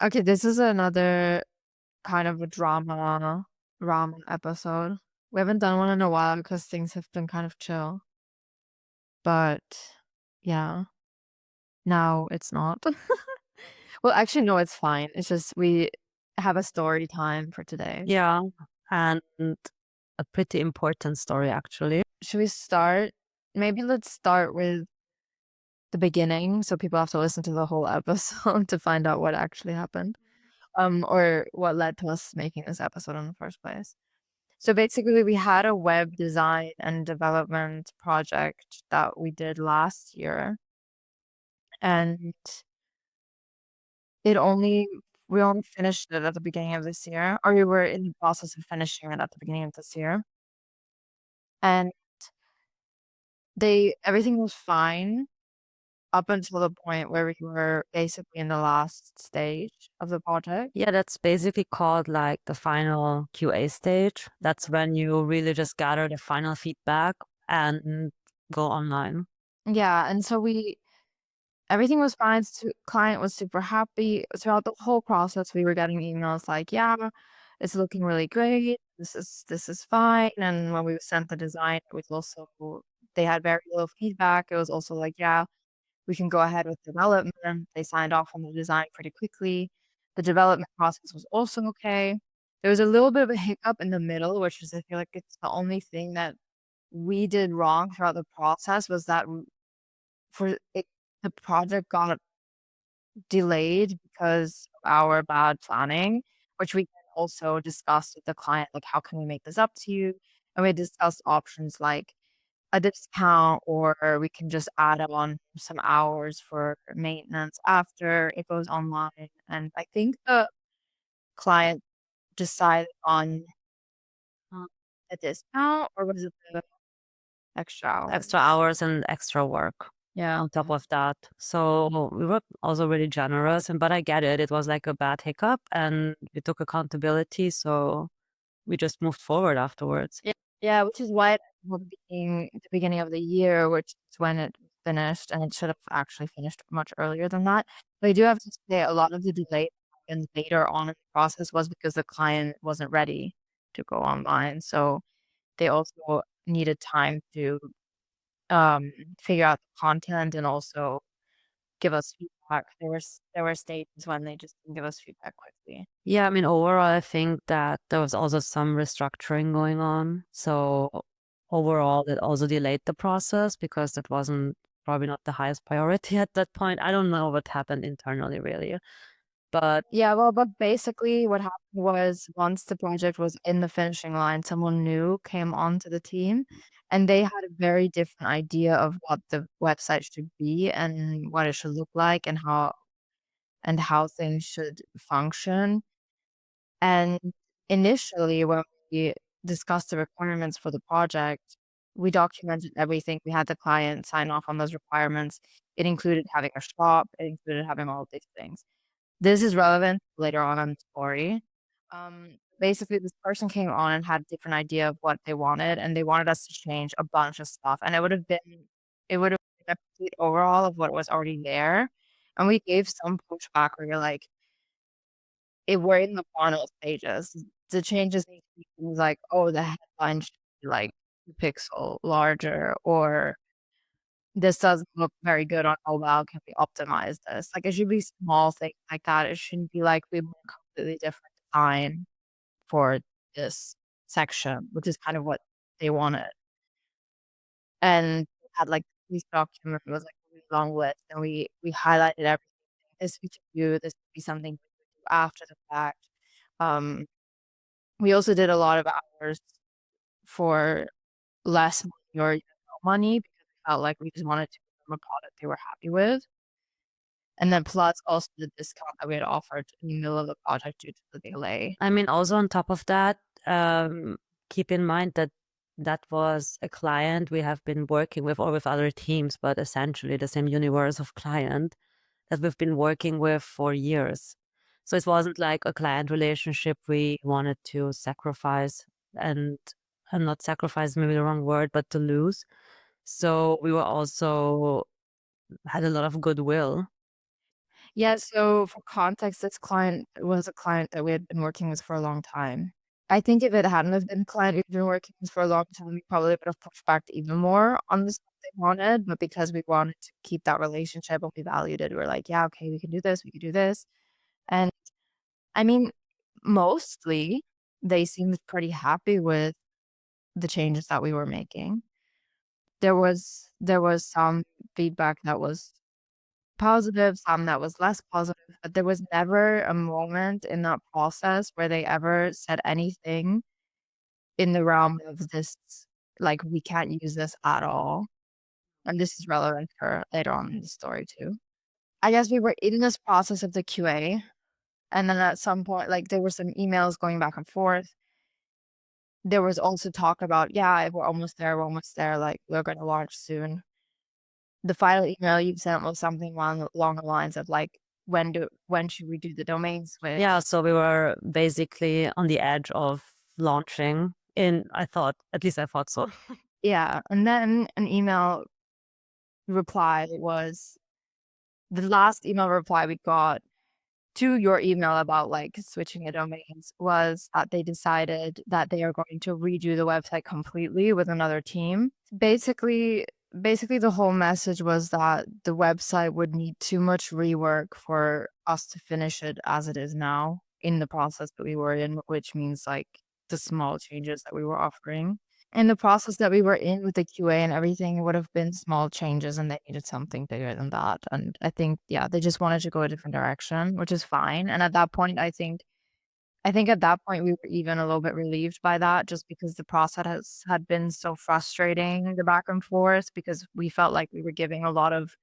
Okay, this is another kind of a drama episode. We haven't done one in a while because things have been kind of chill. But yeah, now it's not. Well, actually, no, it's fine. It's just we have a story time for today. Yeah, and a pretty important story actually. Should we start? Maybe let's start with the beginning so people have to listen to the whole episode to find out what actually happened. Or what led to us making this episode in the first place. So basically, we had a web design and development project that we did last year, and it only we only finished it at the beginning of this year, or we were in the process of finishing it at the beginning of this year. And everything was fine up until the point where we were basically in the last stage of the project. Yeah, that's basically called like the final QA stage. That's when you really just gather the final feedback and go online. Yeah, and so everything was fine. Client was super happy throughout the whole process. We were getting emails like, "Yeah, it's looking really great. This is fine." And when we sent the design, it was also they had very little feedback. It was also like, "Yeah, we can go ahead with development." They signed off on the design pretty quickly. The development process was also okay. There was a little bit of a hiccup in the middle, which is I feel like it's the only thing that we did wrong throughout the process was that for it, the project got delayed because of our bad planning, which we can also discuss with the client, like, "How can we make this up to you?" And we discussed options like a discount, or we can just add on some hours for maintenance after it goes online, and I think the client decided on, um, a discount, or was it the extra Extra hours? hours and extra work Yeah. on top of that. So we were also really generous, and but I get it. It was like a bad hiccup and we took accountability, so we just moved forward afterwards. Yeah, yeah, which is why it ended up being the beginning of the year, which is when it finished, and it should have actually finished much earlier than that. But I do have to say a lot of the delay that happened later on in the process was because the client wasn't ready to go online, so they also needed time to, um, figure out the content and also give us feedback. There were stages when they just didn't give us feedback quickly. Yeah, I mean, overall, I think that there was also some restructuring going on. So overall, it also delayed the process because that wasn't probably not the highest priority at that point. I don't know what happened internally, really. But Yeah, well, but basically what happened was once the project was in the finishing line, someone new came onto the team, and they had a very different idea of what the website should be and what it should look like and how things should function. And initially, when we discussed the requirements for the project, we documented everything. We had the client sign off on those requirements. It included having a shop, it included having all of these things. This is relevant later on in the story. Basically, this person came on and had a different idea of what they wanted, and they wanted us to change a bunch of stuff, and it would have been a complete overhaul of what was already there, and we gave some pushback where you're like, we're in the final stages. The changes need to be things like, "Oh, the headline should be, like, 2 pixel larger," or "This doesn't look very good on mobile, can we optimize this?" Like, it should be small things like that. It shouldn't be like we want a completely different design for this section, which is kind of what they wanted. And we had, like, this document, it was, like, a really long list, and we highlighted everything. This we should do, this would be something we would do after the fact. Um, we also did a lot of hours for less money or even no money because we felt like we just wanted to give them a product they were happy with. And then plus also the discount that we had offered in the middle of the project due to the delay. I mean, also on top of that, keep in mind that that was a client we have been working with or with other teams, but essentially the same universe of client that we've been working with for years. So it wasn't like a client relationship we wanted to sacrifice and not sacrifice, maybe the wrong word, but to lose. So we were also had a lot of goodwill. Yeah, so for context, this client was a client that we had been working with for a long time. I think if it hadn't have been a client we've been working with for a long time, we probably would have pushed back even more on the stuff they wanted, but because we wanted to keep that relationship and we valued it, we were like, "Yeah, okay, we can do this, we can do this." And, I mean, mostly, they seemed pretty happy with the changes that we were making. There was some feedback that was positive, some that was less positive, but there was never a moment in that process where they ever said anything in the realm of this, like, "We can't use this at all," and this is relevant for later on in the story too. I guess we were in this process of the QA, and then at some point, like, there were some emails going back and forth. There was also talk about, "Yeah, we're almost there, like, we're gonna launch soon." The final email you sent was something along the lines of, like, when should we do the domain switch?" Yeah, so we were basically on the edge of launching in I thought, at least I thought so. Yeah, and then an email reply was the last email reply we got to your email about, like, switching the domains was that they decided that they are going to redo the website completely with another team. Basically basically the whole message was that the website would need too much rework for us to finish it as it is now in the process that we were in, which means, like, the small changes that we were offering. In the process that we were in with the QA and everything, it would have been small changes, and they needed something bigger than that, and I think, yeah, they just wanted to go a different direction, which is fine, and at that point, I think at that point, we were even a little bit relieved by that just because the process had been so frustrating, the back and forth, because we felt like we were giving a lot of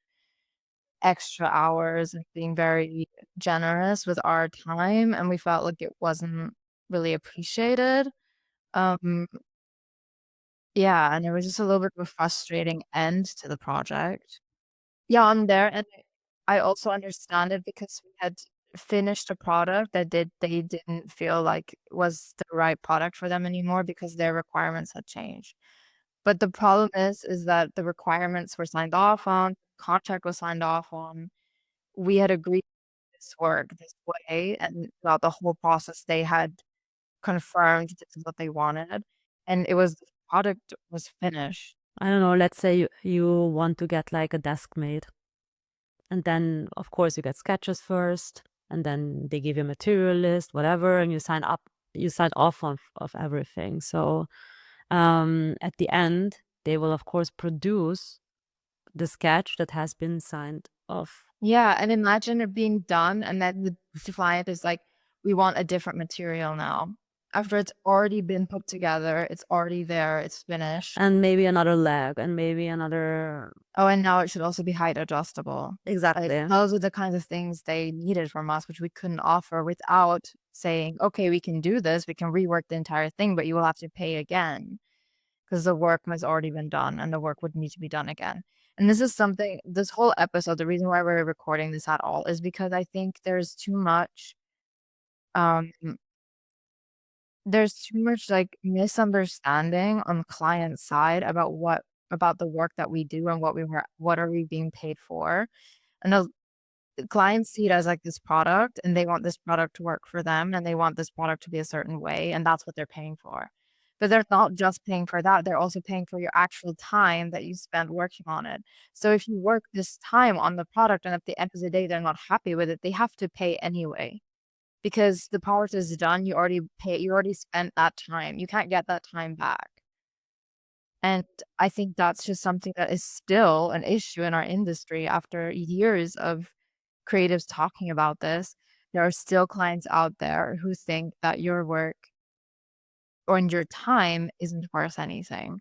extra hours and being very generous with our time, and we felt like it wasn't really appreciated. Um Yeah, and it was just a little bit of a frustrating end to the project. Yeah, on their end, I also understand it because we had finished a product that they didn't feel like was the right product for them anymore because their requirements had changed. But the problem is that the requirements were signed off on, contract was signed off on. We had agreed this work this way, and throughout the whole process, they had confirmed this is what they wanted, and it was the product was finished. I don't know, let's say you want to get like a desk made, and then of course you get sketches first, and then they give you a material list, whatever, and you sign off of everything. So at the end, they will of course produce the sketch that has been signed off. Yeah, and imagine it being done and then the client is like, "We want a different material now." After it's already been put together, it's already there, it's finished. And maybe another leg, and maybe another. Oh, and now it should also be height adjustable. Like, Exactly. those are the kinds of things they needed from us, which we couldn't offer without saying, "Okay, we can do this, we can rework the entire thing, but you will have to pay again." 'Cause the work has already been done, and the work would need to be done again. And this is something this whole episode, the reason why we're recording this at all is because I think um, there's too much, like, misunderstanding on the client side about the work that we do and what are we being paid for. And the clients see it as, like, this product, and they want this product to work for them, and they want this product to be a certain way, and that's what they're paying for. But they're not just paying for that, they're also paying for your actual time that you spent working on it. So if you work this time on the product and at the end of the day, they're not happy with it, they have to pay anyway. Because the product is done, you already spent that time, you can't get that time back. And I think that's just something that is still an issue in our industry after years of creatives talking about this. There are still clients out there who think that your work or your time isn't worth anything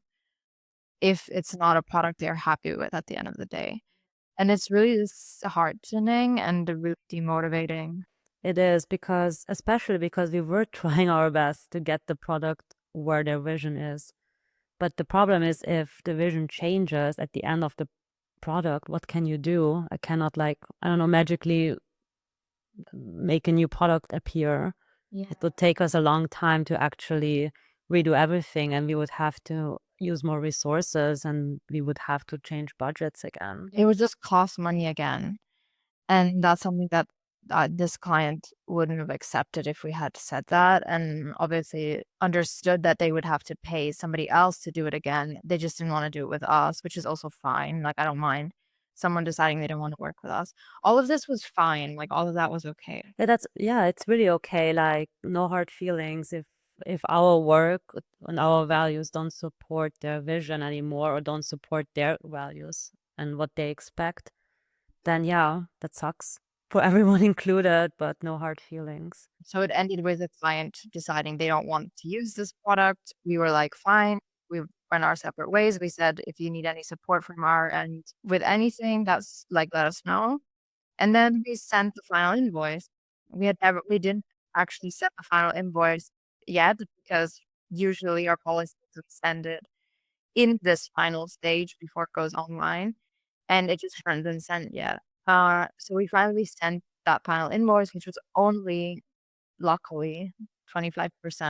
if it's not a product they're happy with at the end of the day. And it's really disheartening and really demotivating. It is because, especially because we were trying our best to get the product where their vision is. But the problem is if the vision changes at the end of the product, what can you do? I cannot, like, I don't know, magically make a new product appear. Yeah. It would take us a long time to actually redo everything, and we would have to use more resources, and we would have to change budgets again. It would just cost money again. And that's something that, this client wouldn't have accepted if we had said that, and obviously understood that they would have to pay somebody else to do it again. They just didn't wanna do it with us, which is also fine, like, I don't mind someone deciding they don't wanna work with us. All of this was fine, like, all of that was okay. Yeah, it's really okay, like, no hard feelings if our work and our values don't support their vision anymore or don't support their values and what they expect, then yeah, that sucks for everyone included, but no hard feelings. So it ended with the client deciding they don't want to use this product. We were like, fine. We went our separate ways. We said, if you need any support from our end with anything, that's like, let us know. And then we sent the final invoice. We didn't actually set the final invoice yet because usually our policy is to send it in this final stage before it goes online, and it just hasn't been sent yet. So we finally sent that final invoice, which was only, luckily, 25%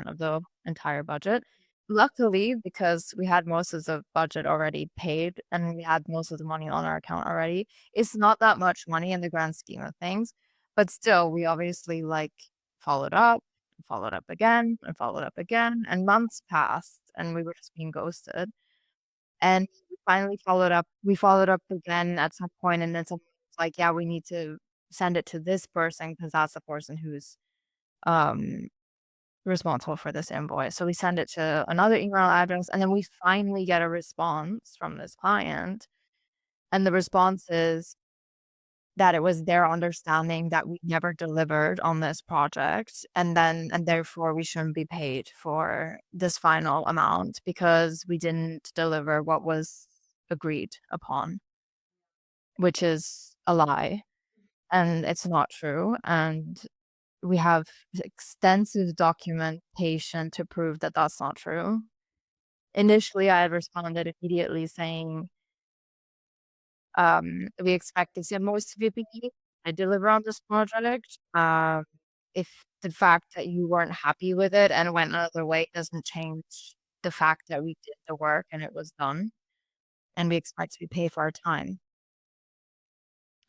of the entire budget. Luckily, because we had most of the budget already paid and we had most of the money on our account already, it's not that much money in the grand scheme of things. But still, we obviously like followed up again, and followed up again, and months passed and we were just being ghosted. And we finally followed up. We followed up again at some point, and then someone was like, yeah, we need to send it to this person because that's the person who's um responsible for this invoice. So we send it to another email address, and then we finally get a response from this client. And the response is that it was their understanding that we never delivered on this project, and therefore we shouldn't be paid for this final amount because we didn't deliver what was agreed upon, which is a lie, and it's not true. And we have extensive documentation to prove that that's not true. Initially, I had responded immediately saying, "We expect this invoice to be paid. I deliver on this project. If the fact that you weren't happy with it and went another way doesn't change the fact that we did the work and it was done, and we expect to be paid for our time."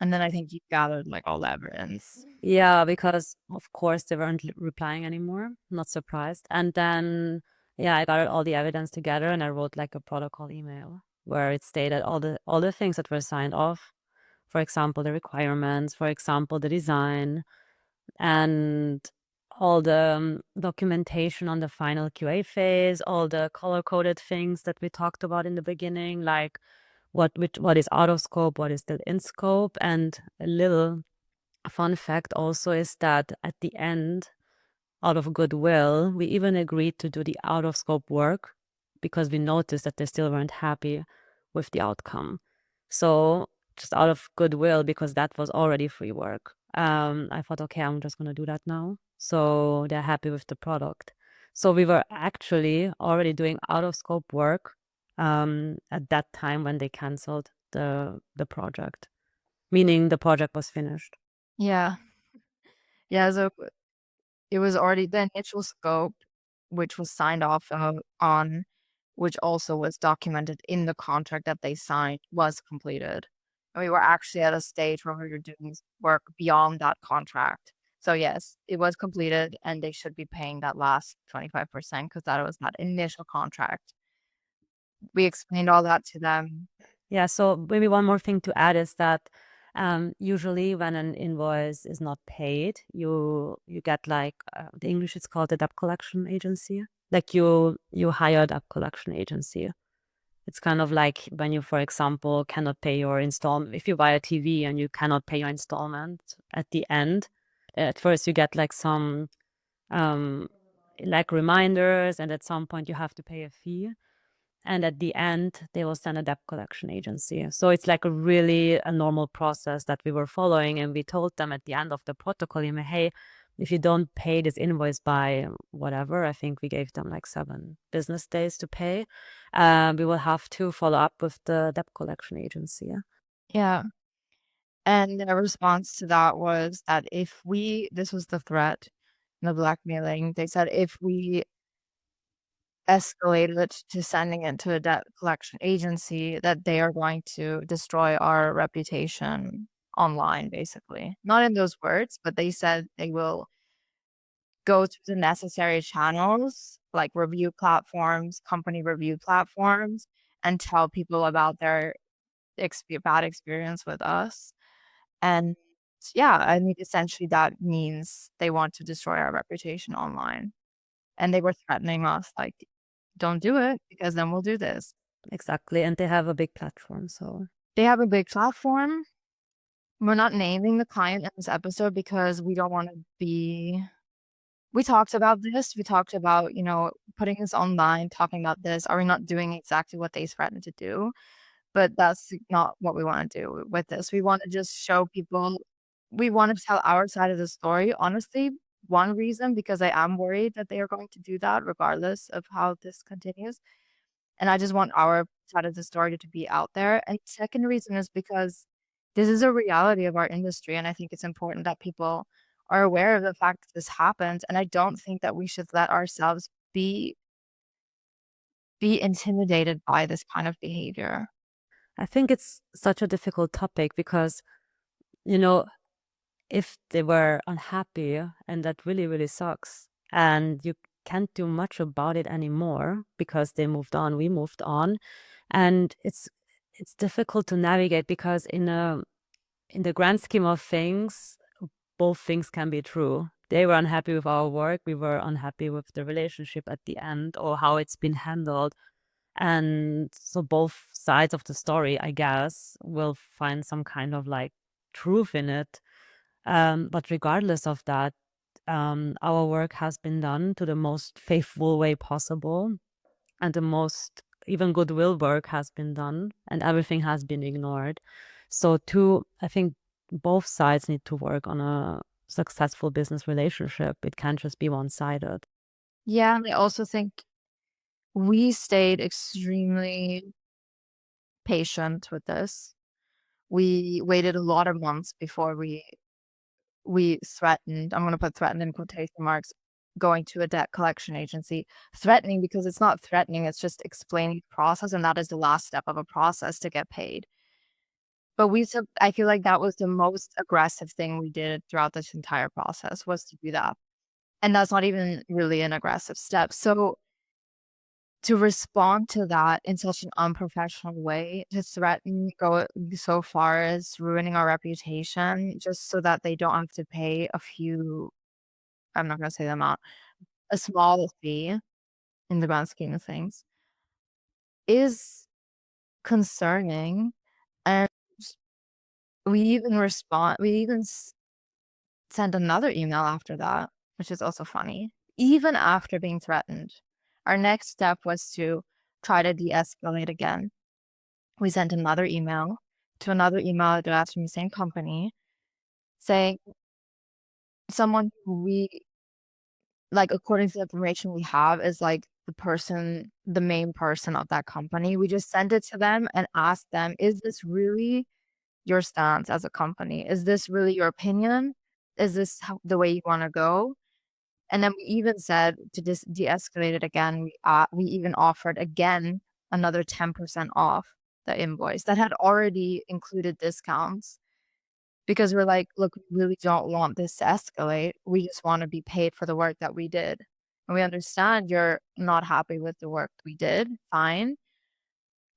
And then I think you gathered, like, all the evidence. Yeah, because of course they weren't replying anymore. Not surprised. And then, yeah, I got all the evidence together and I wrote like a protocol email where it stated all the things that were signed off. For example, the requirements, for example, the design, and all the documentation on the final QA phase, all the color coded things that we talked about in the beginning, like what is out of scope, what is still in scope, and a little fun fact also is that at the end, out of goodwill, we even agreed to do the out of scope work because we noticed that they still weren't happy with the outcome. So just out of goodwill, because that was already free work, I thought, okay, I'm just gonna do that now. So they're happy with the product. So we were actually already doing out of scope work at that time when they canceled the project, meaning the project was finished. Yeah. Yeah, so it was already the initial scope, which was signed off on, which also was documented in the contract that they signed, was completed. And we were actually at a stage where we were doing work beyond that contract. So yes, it was completed and they should be paying that last 25% because that was that initial contract. We explained all that to them. Yeah, so maybe one more thing to add is that usually when an invoice is not paid, you get like the English is called a debt collection agency. Like you hire a debt collection agency. It's kind of like when you, for example, cannot pay your installment. If you buy a TV and you cannot pay your installment at the end, at first you get like some um, like reminders, and at some point you have to pay a fee. And at the end, they will send a debt collection agency. So it's like a normal process that we were following. And we told them at the end of the protocol, email, hey, if you don't pay this invoice by whatever, I think we gave them like 7 business days to pay, we will have to follow up with the debt collection agency. Yeah. And their response to that was that if we this was the threat, the blackmailing. They said if we escalated it to sending it to a debt collection agency, that they are going to destroy our reputation online, basically. Not in those words, but they said they will go to the necessary channels, like review platforms, company review platforms, and tell people about their bad experience with us. And yeah, I mean, essentially that means they want to destroy our reputation online. And they were threatening us, like, don't do it because then we'll do this. Exactly, and they have a big platform, so They have a big platform. We're not naming the client in this episode because we don't want to be. We talked about this. We talked about, putting this online, talking about this. Are we not doing exactly what they threatened to do? But that's not what we wanna do with this. We wanna just show people we wanna tell our side of the story. Honestly, one reason, because I am worried that they are going to do that regardless of how this continues, and I just want our side of the story to be out there. And second reason is because this is a reality of our industry, and I think it's important that people are aware of the fact that this happens, and I don't think that we should let ourselves be intimidated by this kind of behavior. I think it's such a difficult topic because, you know, if they were unhappy and that really, really sucks, and you can't do much about it anymore because they moved on, we moved on, and it's difficult to navigate because in the grand scheme of things, both things can be true. They were unhappy with our work, we were unhappy with the relationship at the end or how it's been handled. And so both sides of the story, I guess, will find some kind of like truth in it. But regardless of that, our work has been done to the most faithful way possible, and the most even goodwill work has been done, and everything has been ignored. So, I think both sides need to work on a successful business relationship. It can't just be one sided. Yeah, and I also think we stayed extremely patient with this. We waited a lot of months before we threatened, I'm gonna put threatened in quotation marks, going to a debt collection agency. Threatening because it's not threatening, it's just explaining the process, and that is the last step of a process to get paid. But I feel like that was the most aggressive thing we did throughout this entire process was to do that. And that's not even really an aggressive step. So to respond to that in such an unprofessional way, to threaten, go so far as ruining our reputation just so that they don't have to pay a few, I'm not gonna say the amount, a small fee in the grand scheme of things, is concerning. And we even sent another email after that, which is also funny. Even after being threatened, our next step was to try to de-escalate again. We sent another email to another email address from the same company saying someone who we like, according to the information we have, is like the main person of that company. We just sent it to them and asked them, is this really your stance as a company? Is this really your opinion? Is this the way you want to go? And then we even said to just de-escalate it again. We even offered again another 10% off the invoice that had already included discounts because we're like, look, we really don't want this to escalate. We just want to be paid for the work that we did. And we understand you're not happy with the work we did. Fine.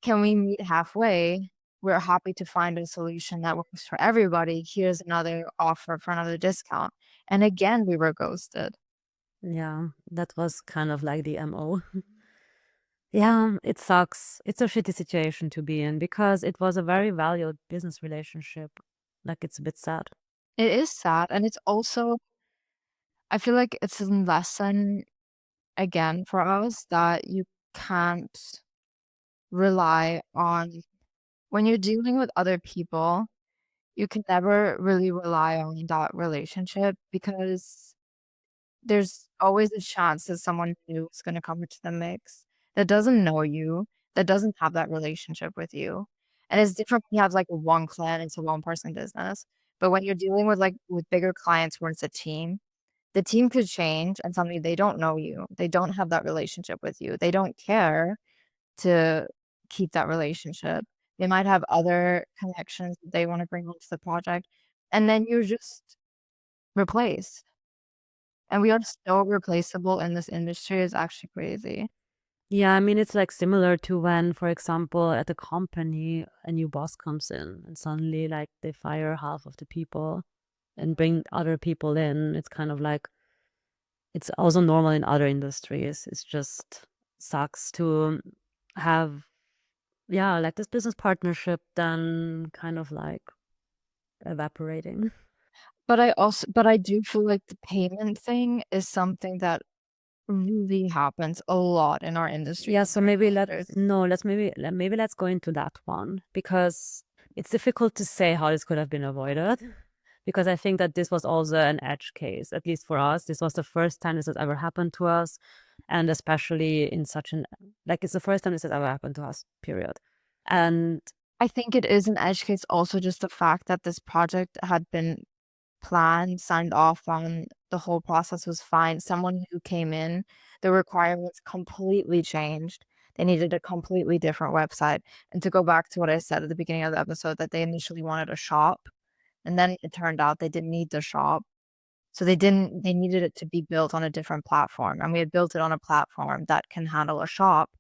Can we meet halfway? We're happy to find a solution that works for everybody. Here's another offer for another discount. And again, we were ghosted. Yeah, that was kind of like the MO. Yeah, it sucks. It's a shitty situation to be in because it was a very valued business relationship. Like, it's a bit sad. It is sad. And it's also, I feel like it's a lesson again for us that you can't rely on when you're dealing with other people, you can never really rely on that relationship because there's always a chance that someone new is gonna come into the mix that doesn't know you, that doesn't have that relationship with you. And it's different when you have, like, one client, it's a one-person business, but when you're dealing with, like, with bigger clients where it's a team, the team could change and suddenly they don't know you, they don't have that relationship with you, they don't care to keep that relationship. They might have other connections that they wanna bring onto the project, and then you're just replaced. And we are so replaceable in this industry, it's actually crazy. Yeah, I mean, it's like similar to when, for example, at a company, a new boss comes in and suddenly like they fire half of the people and bring other people in. It's kind of like it's also normal in other industries. It's just sucks to have, yeah, like this business partnership then kind of like evaporating. But I do feel like the payment thing is something that really happens a lot in our industry Yeah, so compared maybe to let others. no, let's maybe let's go into that one because it's difficult to say how this could have been avoided. Because I think that this was also an edge case, at least for us. This was the first time this has ever happened to us, and especially in such an like it's the first time this has ever happened to us, period. And I think it is an edge case also just the fact that this project had been planned, signed off on, the whole process was fine. Someone who came in, the requirements completely changed. They needed a completely different website. And to go back to what I said at the beginning of the episode, that they initially wanted a shop, and then it turned out they didn't need the shop. So they needed it to be built on a different platform, and we had built it on a platform that can handle a shop,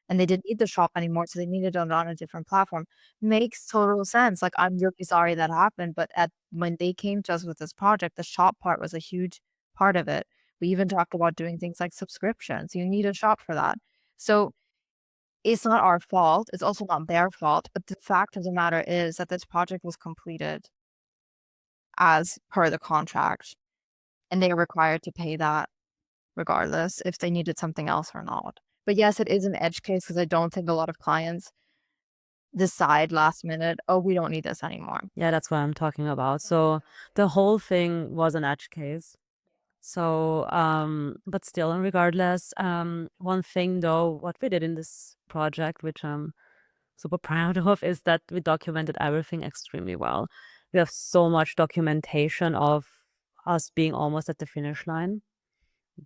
and they didn't need the shop anymore, so they needed it on a different platform. Makes total sense, like, I'm really sorry that happened, but at when they came to us with this project, the shop part was a huge part of it. We even talked about doing things like subscriptions, you need a shop for that. So, it's not our fault, it's also not their fault, but the fact of the matter is that this project was completed as per the contract, and they are required to pay that regardless if they needed something else or not. But yes, it is an edge case because I don't think a lot of clients decide last minute, "Oh, we don't need this anymore." yeah, that's what I'm talking about. So the whole thing was an edge case. So, but still, and regardless, one thing though, what we did in this project, which I'm super proud of, is that we documented everything extremely well. We have so much documentation of us being almost at the finish line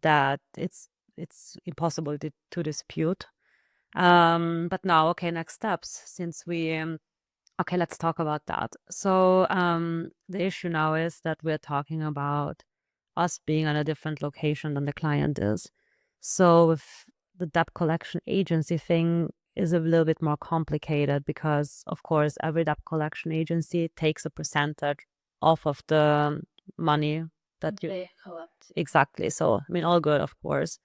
that it's impossible to dispute. But now, okay, next steps. Since we okay, let's talk about that. So, the issue now is that we're talking about us being on a different location than the client is. So, with the debt collection agency thing is a little bit more complicated because, of course, every debt collection agency takes a percentage off of the money that you They collect. exactly. So, I mean, all good, of course,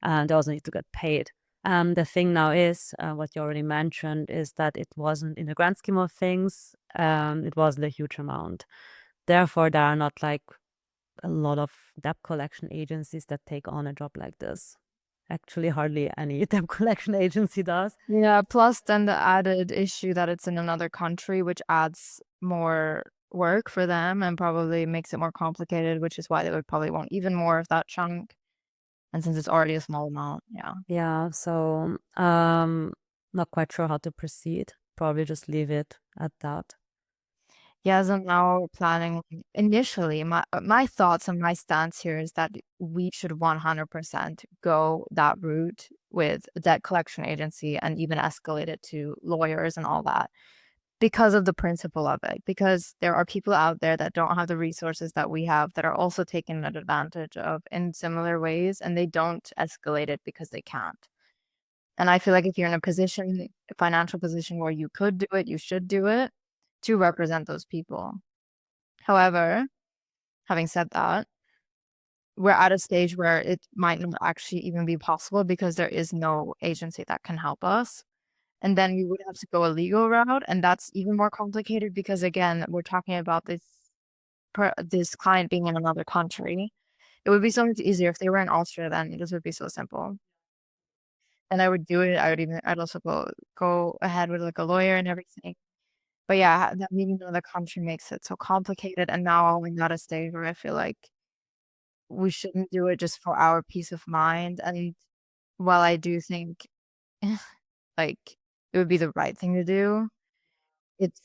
and they also need to get paid. The thing now is, what you already mentioned, is that it wasn't in the grand scheme of things, it wasn't a huge amount. Therefore, there are not like a lot of debt collection agencies that take on a job like this. Actually, hardly any debt collection agency does. Yeah, plus then the added issue that it's in another country, which adds more work for them and probably makes it more complicated, which is why they would probably want even more of that chunk. And since it's already a small amount, yeah. Yeah, so not quite sure how to proceed. Probably just leave it at that. Yes, I'm now planning initially, my thoughts and my stance here is that we should 100% go that route with a debt collection agency and even escalate it to lawyers and all that because of the principle of it. Because there are people out there that don't have the resources that we have that are also taken advantage of in similar ways, and they don't escalate it because they can't. And I feel like if you're in a position, a financial position where you could do it, you should do it to represent those people. However, having said that, we're at a stage where it might not actually even be possible because there is no agency that can help us. And then we would have to go a legal route, and that's even more complicated because again, we're talking about this client being in another country. It would be so much easier if they were in Austria, then this would be so simple. And I would do it. I'd also go ahead with like a lawyer and everything. But yeah, that being in another country makes it so complicated. And now I'm at a stage where I feel like we shouldn't do it just for our peace of mind, and while I do think, like, it would be the right thing to do, it's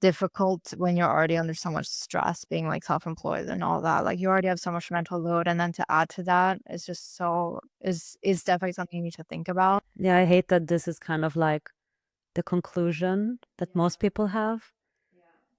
difficult when you're already under so much stress being, like, self-employed and all that, like, you already have so much mental load, and then to add to that, it's just so is definitely something you need to think about. Yeah, I hate that this is kind of like the conclusion that most people have.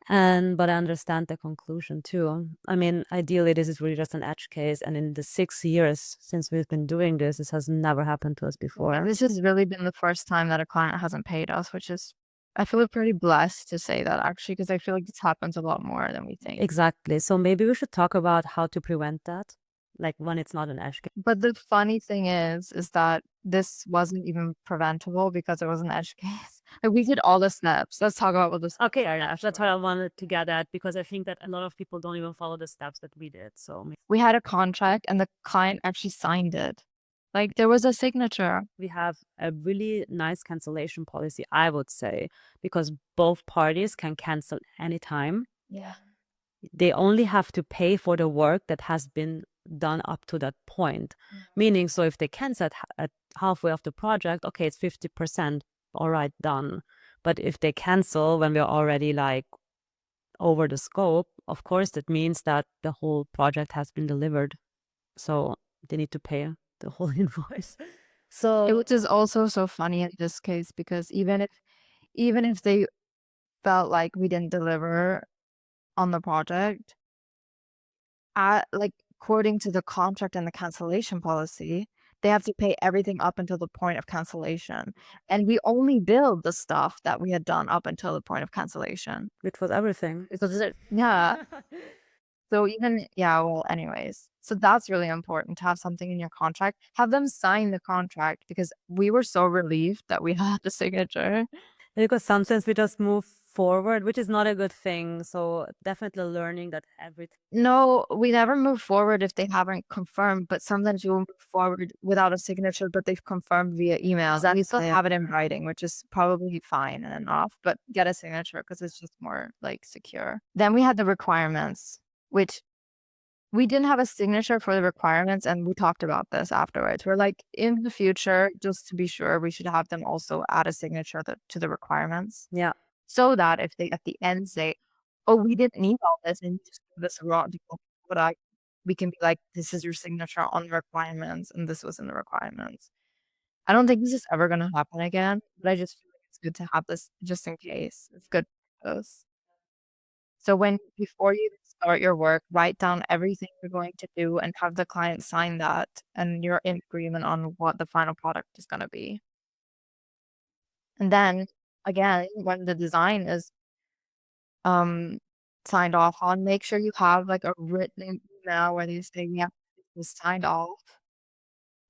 And but I understand the conclusion too. I mean, ideally, this is really just an edge case, and in the 6 years since we've been doing this has never happened to us Yeah, before. this has really been the first time that a client hasn't paid us, which is I feel pretty blessed to say that actually, because I feel like this happens a lot more than we think. Exactly. So maybe we should talk about how to prevent that, like when it's not an edge case. But the funny thing is that this wasn't even preventable because it was an edge case. Like, we did all the steps. Let's talk about what the steps Okay, were, Arnav, that's what actually. I wanted to get at because I think that a lot of people don't even follow the steps that we did. So We had a contract and the client actually signed it. Like, there was a signature. we have a really nice cancellation policy, I would say, because both parties can cancel anytime. Yeah. They only have to pay for the work that has been done up to that point. Meaning, so if they cancel at halfway of the project, okay, it's 50%. All right, done. But if they cancel when we're already like over the scope, of course, that means that the whole project has been delivered. So they need to pay the whole invoice. So Which is also so funny in this case because even if they felt like we didn't deliver on the project, like, according to the contract and the cancellation policy, they have to pay everything up until the point of cancellation. And we only billed the stuff that we had done up until the point of cancellation. which was everything. Because it yeah. So even yeah, well, anyways. So that's really important to have something in your contract. Have them sign the contract because we were so relieved that we had the signature. Because sometimes we just move forward, which is not a good thing. So definitely learning that everything. No, we never move forward if they haven't confirmed, but sometimes you will move forward without a signature, but they've confirmed via email. And we still Exactly. have it in writing, which is probably fine and enough, but get a signature because it's just more like secure. Then we had the requirements, which we didn't have a signature for the requirements, and we talked about this afterwards. We're like, in the future, just to be sure, we should have them also add a signature to the requirements Yeah. so that if they at the end say, "Oh, we didn't need all this and you just gave us a raw deal," but we can be like, "This is your signature on the requirements, and this was in the requirements." I don't think this is ever gonna happen again, but I just feel like it's good to have this just in case. It's good practice. So before you even start your work, write down everything you're going to do and have the client sign that, and you're in agreement on what the final product is gonna be. And then, again, when the design is um, signed off on, make sure you have, like, a written email where they say, "Yeah, this was signed off."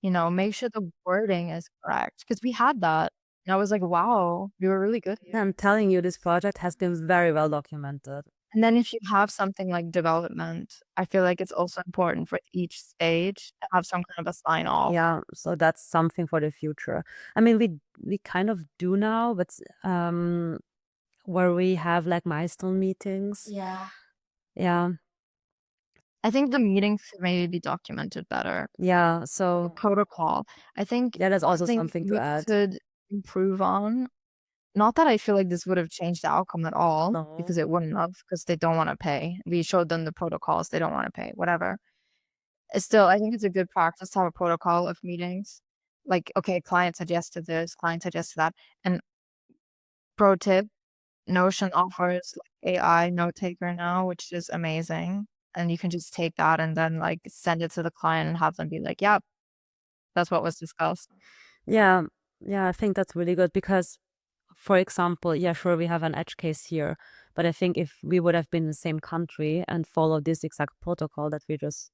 Make sure the wording is correct because we had that, and I was like, "Wow, you were really good Yeah, here." I'm telling you, this project has been very well documented. And then if you have something like development, I feel like it's also important for each stage to have some kind of a sign off. Yeah, so that's something for the future. I mean, we kind of do now, but where we have like milestone meetings. Yeah. Yeah, I think the meetings should maybe be documented better. yeah. The So protocol. I think yeah, that's one also thing something to we add. could improve on. Not that I feel like this would have changed the outcome at all, No. because it wouldn't have, because they don't wanna pay. We showed them the protocols, they don't wanna pay, whatever. It's still I think it's a good practice to have a protocol of meetings. Like, okay, client suggested this, client suggested that. And pro tip, Notion offers, like, AI note taker now, which is amazing. And you can just take that and then, like, send it to the client and have them be like, "Yep, that's what was discussed." Yeah, yeah, I think that's really good because, for example, yeah, sure, we have an edge case here, but I think if we would have been in the same country and followed this exact protocol that we just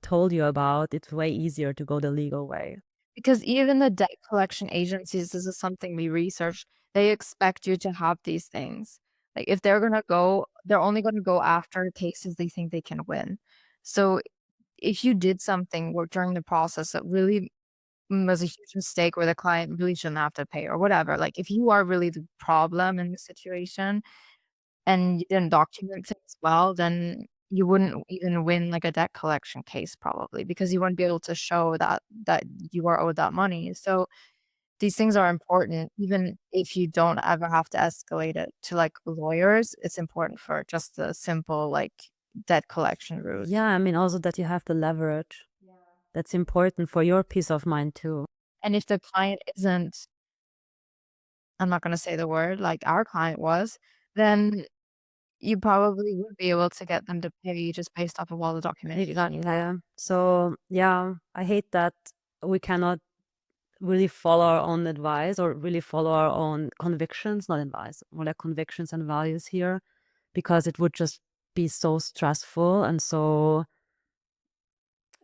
told you about, it's way easier to go the legal way. Because even the debt collection agencies, this is something we researched, they expect you to have these things. Like, if they're only gonna go after cases they think they can win. So, if you did something where during the process that really was a huge mistake where the client really shouldn't have to pay or whatever, like, if you are really the problem in the situation and you didn't document things well, then you wouldn't even win, like, a debt collection case probably because you wouldn't be able to show that you are owed that money. So, these things are important even if you don't ever have to escalate it to, like, lawyers, it's important for just the simple, like, debt collection route. Yeah, I mean, also that you have the leverage. That's important for your peace of mind too. And if the client isn't I'm not gonna say the word, like our client was, then you probably would be able to get them to pay you just based off of all the documentation you have. Yeah. So, yeah, I hate that we cannot really follow our own advice or really follow our own convictions, not advice, more like convictions and values here, because it would just be so stressful and so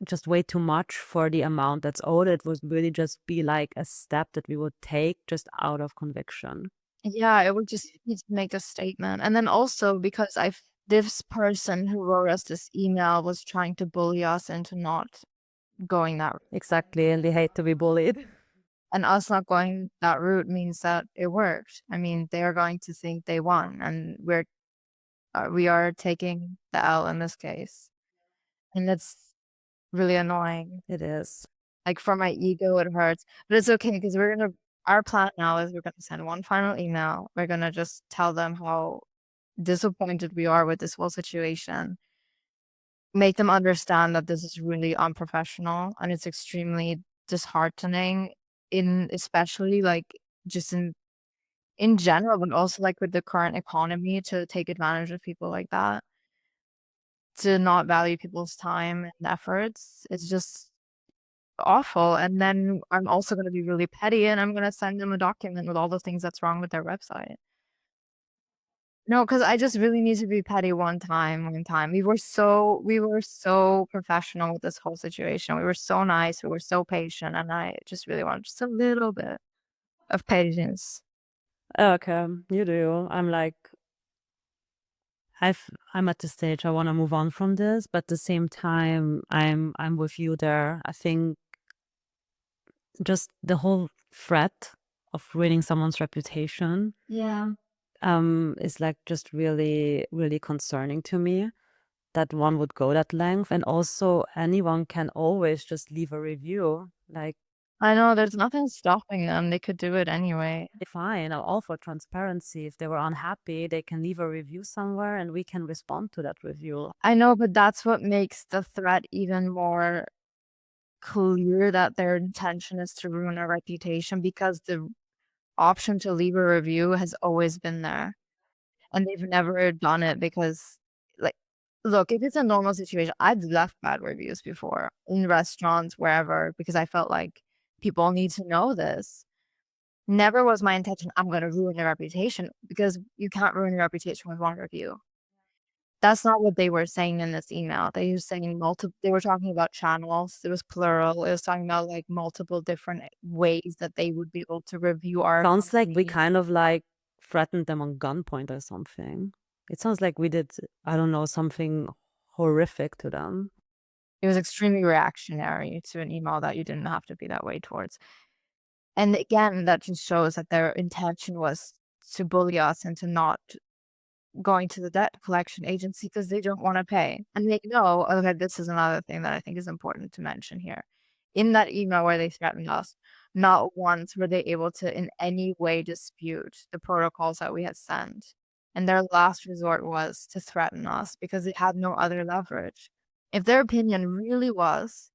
just way too much for the amount that's owed. It would really just be like a step that we would take just out of conviction. Yeah, it would just need to make a statement, and then also because I've this person who wrote us this email was trying to bully us into not going that route, Exactly, and they hate to be bullied. and us not going that route means that it worked. I mean, they are going to think they won, and we are taking the L in this case, and it's really annoying. It is. Like, for my ego, it hurts, but it's okay because our plan now is we're gonna send one final email. We're gonna just tell them how disappointed we are with this whole situation, make them understand that this is really unprofessional and it's extremely disheartening in especially, like, just in general, but also, like, with the current economy to take advantage of people like that, to not value people's time and efforts. It's just awful, and then I'm also gonna be really petty, and I'm gonna send them a document with all the things that's wrong with their website. No, because I just really need to be petty one time. We were so professional with this whole situation. We were so nice, we were so patient, and I just really want just a little bit of patience. Okay, you do. I'm at the stage I wanna move on from this, but at the same time, I'm with you there. I think just the whole threat of ruining someone's reputation, Yeah. is, like, just really, really concerning to me that one would go that length, and also anyone can always just leave a review, like, I know, there's nothing stopping them, they could do it anyway. fine, I'm all for transparency. If they were unhappy, they can leave a review somewhere, and we can respond to that review. I know, but that's what makes the threat even more clear that their intention is to ruin our reputation because the option to leave a review has always been there. And they've never done it because, like, look, if it's a normal situation, I've left bad reviews before in restaurants, wherever, because I felt like people need to know this. Never was my intention, I'm gonna ruin their reputation because you can't ruin your reputation with one review. That's not what they were saying in this email. They were saying they were talking about channels. It was plural. It was talking about, like, multiple different ways that they would be able to review our Sounds like we company. kind of, like, threatened them on gunpoint or something. It sounds like we did, I don't know, something horrific to them. It was extremely reactionary to an email that you didn't have to be that way towards. And again, that just shows that their intention was to bully us into not going to the debt collection agency because they don't wanna pay. And they know okay, this is another thing that I think is important to mention here. In that email where they threatened us, not once were they able to in any way dispute the protocols that we had sent. And their last resort was to threaten us because they had no other leverage. If their opinion really was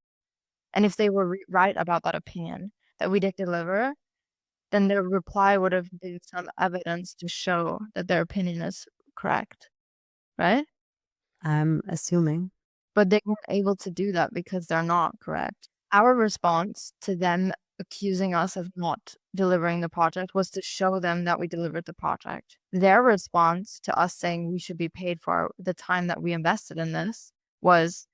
and if they were right about that opinion that we did deliver, then their reply would have been some evidence to show that their opinion is correct, right? I'm assuming. But they weren't able to do that because they're not correct. Our response to them accusing us of not delivering the project was to show them that we delivered the project. Their response to us saying we should be paid for the time that we invested in this was,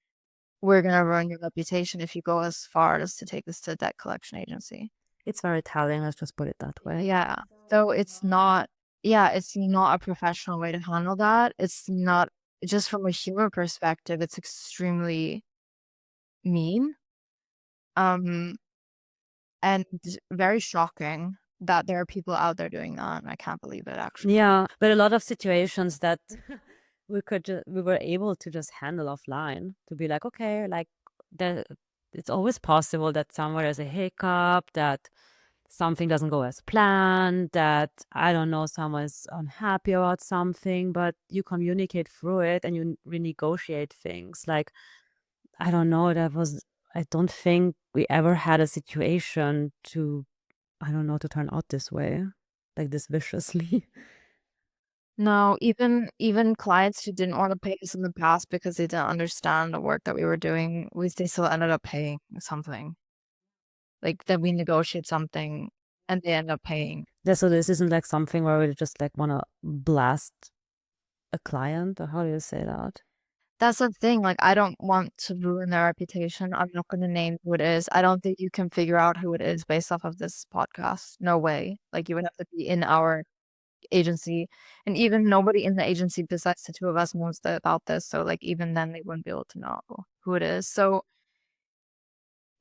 "We're gonna ruin your reputation if you go as far as to take this to a debt collection agency." It's very telling, let's just put it that way. Yeah. So it's not yeah, it's not a professional way to handle that. It's not just from a human perspective, it's extremely mean, um, and very shocking that there are people out there doing that, and I can't believe it actually. Yeah, but a lot of situations that we were able to just handle offline, to be like, okay, like, the it's always possible that somewhere there's a hiccup, that something doesn't go as planned, that, I don't know, someone's unhappy about something, but you communicate through it and you renegotiate things. Like, I don't know, I don't think we ever had a situation to, I don't know, to turn out this way. like this viciously. No, even clients who didn't want to pay us in the past because they didn't understand the work that we were doing, they still ended up paying something. Like, that we negotiate something and they end up paying. Yeah, so this isn't like something where we just like want to blast a client, or how do you say that? That's the thing, like, I don't want to ruin their reputation. I'm not gonna name who it is. I don't think you can figure out who it is based off of this podcast. No way. Like, you would have to be in our agency, and even nobody in the agency besides the 2 of us knows about this, so, like, even then, they wouldn't be able to know who it is. So,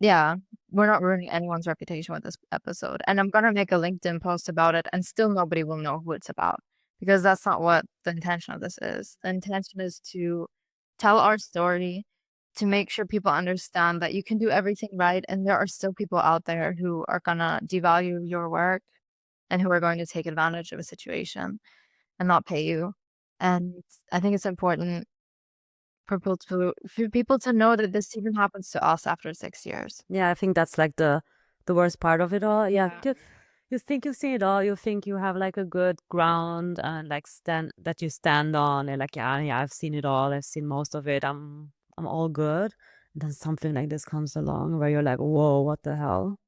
yeah, we're not ruining anyone's reputation with this episode, and I'm gonna make a LinkedIn post about it, and still nobody will know who it's about, because that's not what the intention of this is. The intention is to tell our story, to make sure people understand that you can do everything right, and there are still people out there who are gonna devalue your work, and who are going to take advantage of a situation and not pay you. And I think it's important for people to know that this even happens to us after 6 years. Yeah, I think that's like the worst part of it all. Yeah, Yeah. you think you've seen it all. You think you have like a good ground and like you stand on, and like yeah, I've seen it all. I've seen most of it. I'm all good. And then something like this comes along where you're like, whoa, what the hell?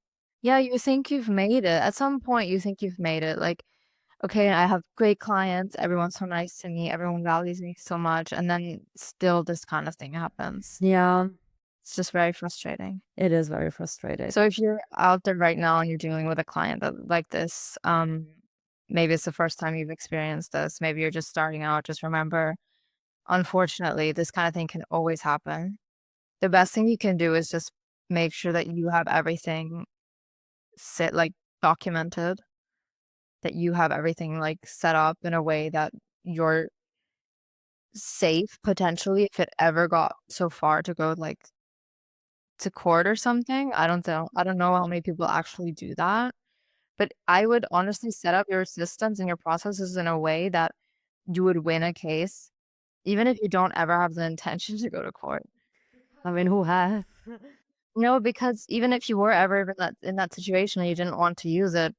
Yeah, you think you've made it. At some point, you think you've made it. Like, okay, I have great clients. Everyone's so nice to me. Everyone values me so much. And then still this kind of thing happens. Yeah, It's just very frustrating. it is very frustrating. So if you're out there right now and you're dealing with a client that like this, maybe it's the first time you've experienced this. Maybe you're just starting out. Just remember, unfortunately, this kind of thing can always happen. The best thing you can do is just make sure that you have everything like documented, that you have everything like set up in a way that you're safe potentially if it ever got so far to go like to court or something. I don't know how many people actually do that. But I would honestly set up your systems and your processes in a way that you would win a case, even if you don't ever have the intention to go to court. I mean, who has? No, because even if you were ever in that situation and you didn't want to use it,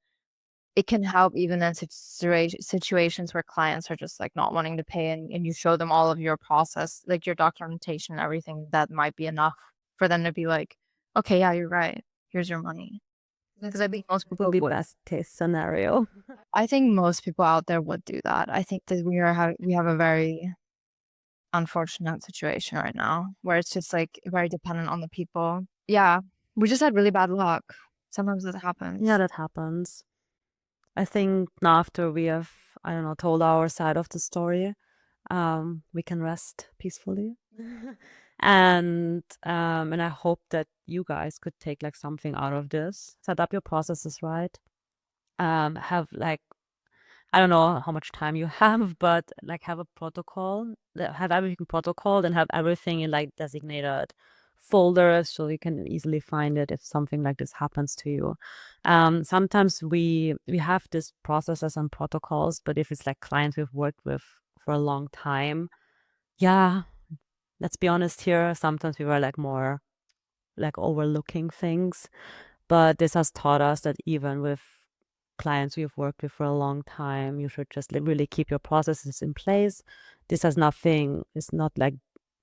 it can help even in situations where clients are just, like, not wanting to pay and you show them all of your process, like, your documentation and everything, that might be enough for them to be like, "Okay, yeah, you're right. Here's your money." Because I think most Will people be would. best case scenario. I think most people out there would do that. I think that we have a very unfortunate situation right now where it's just, like, very dependent on the people. Yeah, we just had really bad luck. Sometimes it Yeah, happens. that happens. I think now after we have, I don't know, told our side of the story, we can rest peacefully. And I hope that you guys could take like something out of this. Set up your processes right. Have like, I don't know how much time you have, but like have a protocol, have everything protocoled and have everything in like designated folders so you can easily find it if something like this happens to you. Sometimes we have these processes and protocols, but if it's like clients we've worked with for a long time, yeah, let's be honest here, sometimes we were like more like overlooking things. But this has taught us that even with clients you've worked with for a long time, you should just really keep your processes in place. This has nothing, it's not like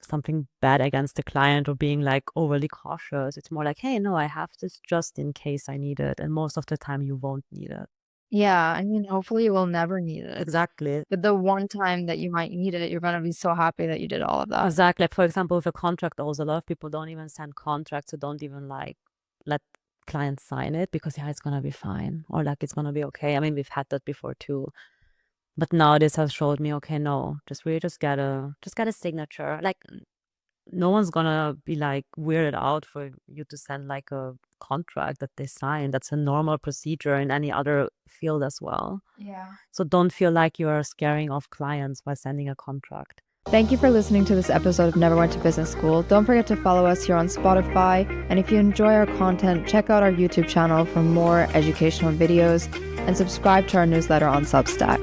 something bad against the client or being like overly cautious. It's more like, hey, no, I have this just in case I need it. And most of the time you won't need it. Yeah, I mean, hopefully you will never need it. Exactly. But the one time that you might need it, you're gonna be so happy that you did all of that. Exactly. Like, for example, with a contract, also a lot of people don't even send contracts, so don't even like let clients sign it because yeah, it's gonna be fine or like it's gonna be okay. I mean, we've had that before too. But now this has showed me, okay, no, just get a signature. Like no one's gonna be like weirded out for you to send like a contract that they sign. That's a normal procedure in any other field as well. Yeah. So don't feel like you are scaring off clients by sending a contract. Thank you for listening to this episode of Never Went to Business School. Don't forget to follow us here on Spotify. And if you enjoy our content, check out our YouTube channel for more educational videos and subscribe to our newsletter on Substack.